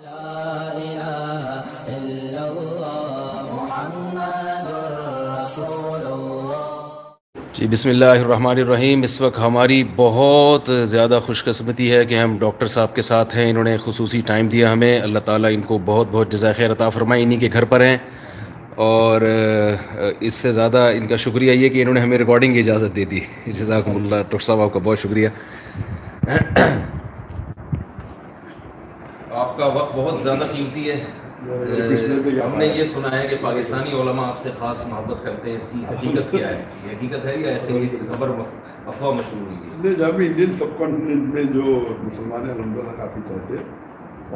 جی بسم اللہ الرحمن الرحیم. اس وقت ہماری بہت زیادہ خوش قسمتی ہے کہ ہم ڈاکٹر صاحب کے ساتھ ہیں. انہوں نے خصوصی ٹائم دیا ہمیں. اللہ تعالیٰ ان کو بہت بہت جزائے خیر عطا فرمائے. انہی کے گھر پر ہیں اور اس سے زیادہ ان کا شکریہ یہ کہ انہوں نے ہمیں ریکارڈنگ کی اجازت دے دی. جزاکم اللہ. ڈاکٹر صاحب آپ کا بہت شکریہ. آپ کا وقت بہت زیادہ قیمتی ہے. ہم نے یہ سنا ہے کہ پاکستانی علماء آپ سے خاص محبت کرتے ہیں. اس کی حقیقت کیا ہے؟ یہ حقیقت ہے یا ایسے ہی خبر افواہ مشہور ہوئی ہے؟ نہیں، جب انڈین سب کانٹیننٹ میں جو مسلمان ہیں الحمدللہ کافی چاہتے ہیں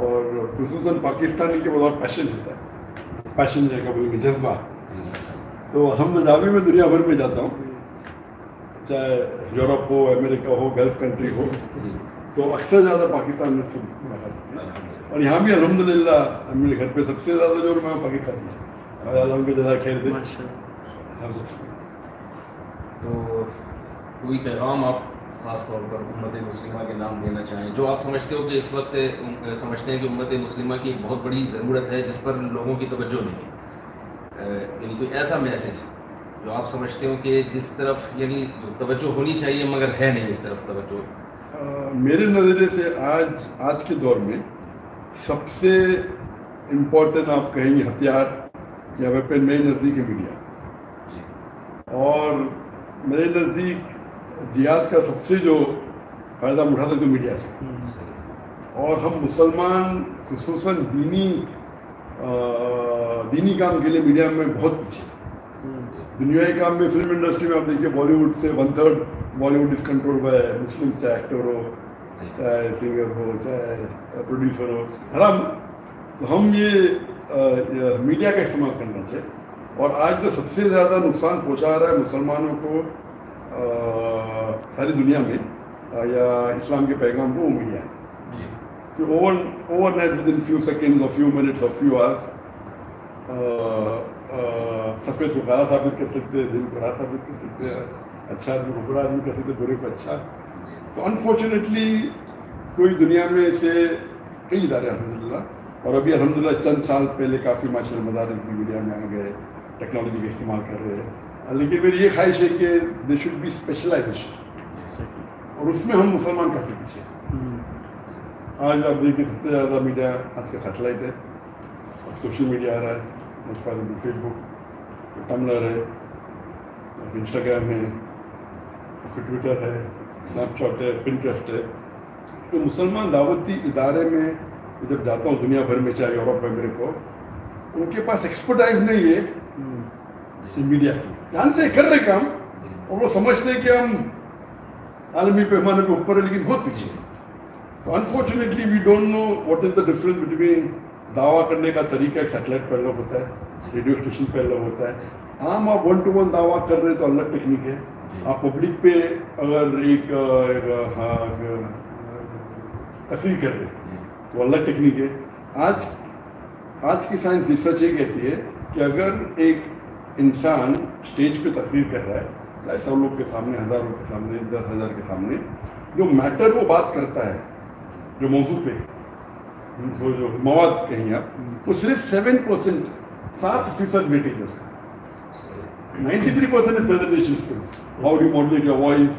اور خصوصاً پاکستانی کے بہت پیشن ہوتا ہے. پیشن جو ہے کہ جذبہ. تو الحمد جب بھی میں دنیا بھر میں جاتا ہوں، چاہے یورپ ہو، امریکہ ہو، گلف کنٹری ہو، تو اکثر زیادہ پاکستان میں اور یہاں بھی الحمدللہ میرے گھر پہ سب سے زیادہ جو میں پاکستان میں اللہ ان کو جزائے خیر دے. تو کوئی پیغام آپ خاص طور پر امت مسلمہ کے نام دینا چاہیں جو آپ سمجھتے ہو کہ اس وقت سمجھتے ہیں کہ امت مسلمہ کی ایک بہت بڑی ضرورت ہے جس پر لوگوں کی توجہ نہیں ہے؟ یعنی کوئی ایسا میسج جو آپ سمجھتے ہو کہ جس طرف یعنی توجہ ہونی چاہیے مگر ہے نہیں اس طرف توجہ؟ میرے نظریے سے آج کے دور میں سب سے امپورٹنٹ آپ کہیں گے ہتھیار یا ویپن میرے نزدیک ہے میڈیا. اور میرے نزدیک جہاد کا سب سے جو فائدہ ہم اٹھاتے تو میڈیا سے. اور ہم مسلمان خصوصاً دینی کام کے لیے میڈیا میں بہت پیچھے. دنیا کے کام میں فلم انڈسٹری میں آپ دیکھیے بالی ووڈ سے 1/3 Bollywood is control by Muslim, چاہے ایکٹر ہو، چاہے سنگر ہو، چاہے پروڈیوسر ہو. ہم یہ میڈیا کا استعمال کرنا چاہیے. اور آج جو سب سے زیادہ نقصان پہنچا رہا ہے مسلمانوں کو ساری دنیا میں یا اسلام کے پیغام کو، وہ میڈیا ہے. کہ over night with in few second اور فیو منٹس اور فیو آورس سفید کو کالا ثابت کر سکتے ہیں، دل کو راہ ثابت کر سکتے ہیں، اچھا آدمی کو برا آدمی کر سکتے، برے کو اچھا. تو انفارچونیٹلی کوئی دنیا میں سے کئی ادارے الحمدللہ، اور ابھی الحمدللہ چند سال پہلے کافی ماشاء اللہ مدارس بھی میڈیا میں آ گئے، ٹیکنالوجی کا استعمال کر رہے ہیں. لیکن میری یہ خواہش ہے کہ دے شوڈ بی اسپیشلائزیشن، اور اس میں ہم مسلمان کافی پیچھے ہیں. آج آپ دیکھیں سب سے زیادہ میڈیا آج کا سیٹلائٹ ہے، سوشل میڈیا آ رہا ہے. For example face book, tumbler ہے، پھر انسٹاگرام ہے، پھر ٹویٹر ہے، اسنیپ چیٹ ہے، پنٹریسٹ ہے. تو مسلمان دعوتی ادارے میں جب جاتا ہوں دنیا بھر میں، چاہے یورپ امریکہ، ان کے پاس ایکسپرٹائز نہیں ہے میڈیا کی. جہاں سے کر رہے کام اور وہ سمجھتے ہیں کہ ہم عالمی پیمانے پہ اوپر ہے لیکن بہت پیچھے ہیں. تو unfortunately we don't know what is the difference between دعویٰ کرنے کا طریقہ. ایک سیٹلائٹ پہ الگ ہوتا ہے، ریڈیو اسٹیشن پہ الگ ہوتا ہے. عام آپ 1 to 1 دعویٰ کر رہے تو الگ ٹیکنیک ہے. آپ پبلک پہ اگر ایک تقریر کر رہے تو الگ ٹیکنیک ہے. آج کی سائنس ریسرچ یہ کہتی ہے کہ اگر ایک انسان اسٹیج پہ تقریر کر رہا ہے 100 لوگ کے سامنے، 1000 لوگ کے سامنے، 10,000 کے سامنے، جو میٹر وہ بات کرتا ہے، جو موضوع پہ جو مواد کہیں آپ، وہ صرف 7% ویٹیج ہے اس کا. 93% is presentation skills, how do you modulate your voice,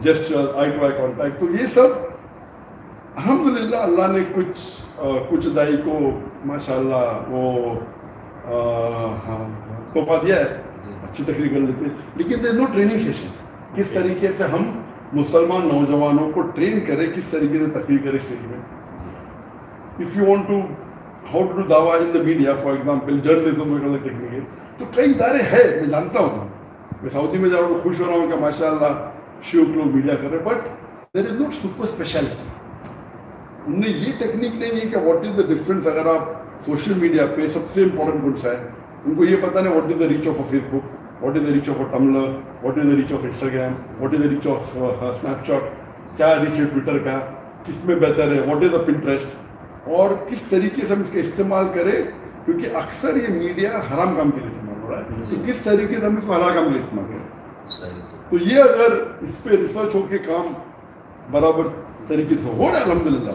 gesture, eye to eye contact. تو یہ سب الحمدللہ اللہ نے کچھ دائی کو ماشاء اللہ وہ تحفہ دیا ہے، اچھی تقریر کر لیتے. لیکن دیر از نو ٹریننگ سیشن. کس طریقے سے ہم مسلمان نوجوانوں کو ٹرین کریں، کس طریقے سے تقریر کریں اسٹیج میں. If you want to, how to do dawah in the media, for example, journalism میں الگ ٹیکنیک ہے. تو کئی ادارے ہیں، میں جانتا ہوں. میں سعودی میں جا رہا ہوں، خوش ہو رہا ہوں کہ ماشاء اللہ شیوخ لوگ میڈیا کر رہے ہیں، but there is not super speciality. انہوں نے یہ ٹیکنیک نہیں دی کہ واٹ از دا ڈفرنس. اگر آپ سوشل میڈیا پہ سب سے امپورٹنٹ گڈس ہے، ان کو یہ پتہ نہیں what is the reach of a Facebook, what is the reach of a Tumblr, what is the reach of Instagram, what is the reach of Snapchat, کیا reach ہے Twitter کا، کس میں بہتر ہے، واٹ از دا پنٹریسٹ، اور کس طریقے سے ہم اس کا استعمال کریں. کیونکہ اکثر یہ میڈیا حرام کام کے لیے استعمال ہو رہا ہے، تو کس طریقے سے ہم اس کو حلال کام کے لیے استعمال کریں. تو یہ اگر اس پہ ریسرچ ہو کے کام برابر طریقے سے ہو رہا ہے الحمدللہ،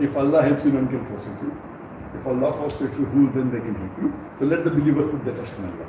if Allah helps you, none can forsake you. If Allah forsakes you, who then they can help you? So let the believers put their trust in Allah.